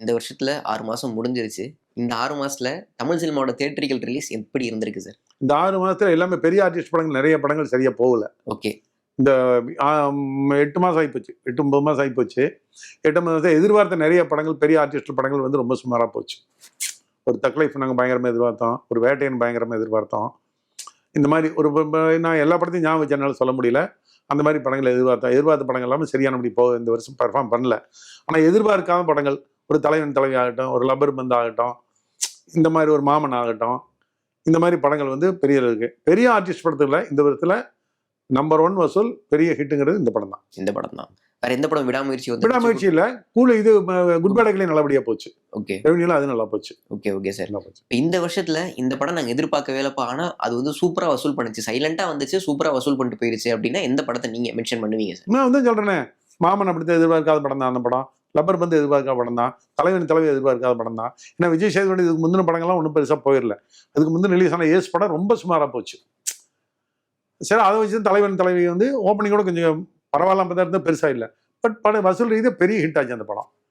இந்த வருஷத்துல 6 மாசம் முடிஞ்சிருச்சு. இந்த 6 மாசத்துல தமிழ் சினிமாவோட தியேட்ரிக்கல் ரிலீஸ் எப்படி இருந்திருக்கு சார்? இந்த 6 மாதத்துல எல்லாமே பெரிய ஆர்டிஸ்ட் படங்கள், நிறைய படங்கள் சரியா போகல. ஓகே. இந்த 8 மாதம் ஆகிப்போச்சு, 8, 9 மாதம் ஆகிப்போச்சு. 8 மாதத்தை எதிர்பார்த்த நிறைய படங்கள், பெரிய ஆர்டிஸ்ட் படங்கள் வந்து ரொம்ப சுமாராக போச்சு. ஒரு தக்லைஃப் நாங்கள் பயங்கரமாக எதிர்பார்த்தோம், ஒரு வேட்டையன் பயங்கரமாக எதிர்பார்த்தோம். இந்த மாதிரி நான் எல்லா படத்தையும் ஞாபகம் வச்சு என்னால் சொல்ல முடியல. அந்த மாதிரி படங்களை எதிர்பார்த்த படங்கள் எல்லாமே சரியானபடி இந்த வருஷம் பெர்ஃபார்ம் பண்ணல. ஆனால் எதிர்பார்க்காத படங்கள், ஒரு தலைவன் தலைவி ஆகட்டும், ஒரு லப்பர் பந்து ஆகட்டும், இந்த மாதிரி ஒரு மாமன் ஆகட்டும், இந்த மாதிரி படங்கள் வந்து பெரிய இருக்கு. பெரிய ஆர்டிஸ்ட் படத்துல இந்த வருஷத்துல நம்பர் 1 வசூல் பெரிய ஹிட்டுங்கிறது இந்த படம் தான். இந்த படம் தான். வேற எந்த படம் விடாமுயற்சி வந்து? விடாமுயற்சி இல்ல, இது குட் பேட் அக்லி நல்லபடியா போச்சு. ஓகே. ரெவென்யூல அது நல்லா போச்சு. Okay sir. இந்த வருஷத்துல இந்த படம் நாங்க எதிர்பார்க்கவே இல்லப்பா, ஆனா அது வந்து சூப்பரா வசூல் பண்ணுச்சு, சைலண்டா வந்துச்சு, சூப்பரா வசூல் பண்ணிட்டு போயிருச்சு அப்படின்னா எந்த படத்தை நீங்க மென்ஷன் பண்ணுவீங்க சார்? நான் வந்து சொல்றேனே, மாமன் அப்படித்தான் எதிர்பார்க்காத படம் தான் அந்த படம். லப்பர் பந்து எதிர்பார்க்காத படம் தான். தலைவன் தலைவி எதிர்பார்க்காத படம் தான். ஏன்னா விஜய் சேதுபதி இதுக்கு முந்தின படங்கள்லாம் ஒன்றும் பெருசா போயிடல. அதுக்கு முந்தின ரிலீஸ் ஆன ஏஸ் படம் ரொம்ப சுமாரா போச்சு. சரி, அதை வச்சு தலைவன் தலைவி வந்து ஓப்பனிங்கோட கொஞ்சம் பரவாயில்லாம தான் இருந்தால் பெருசா இல்லை. பட் படம் வசூல் ரீதியாக பெரிய ஹிட் ஆச்சு அந்த படம்.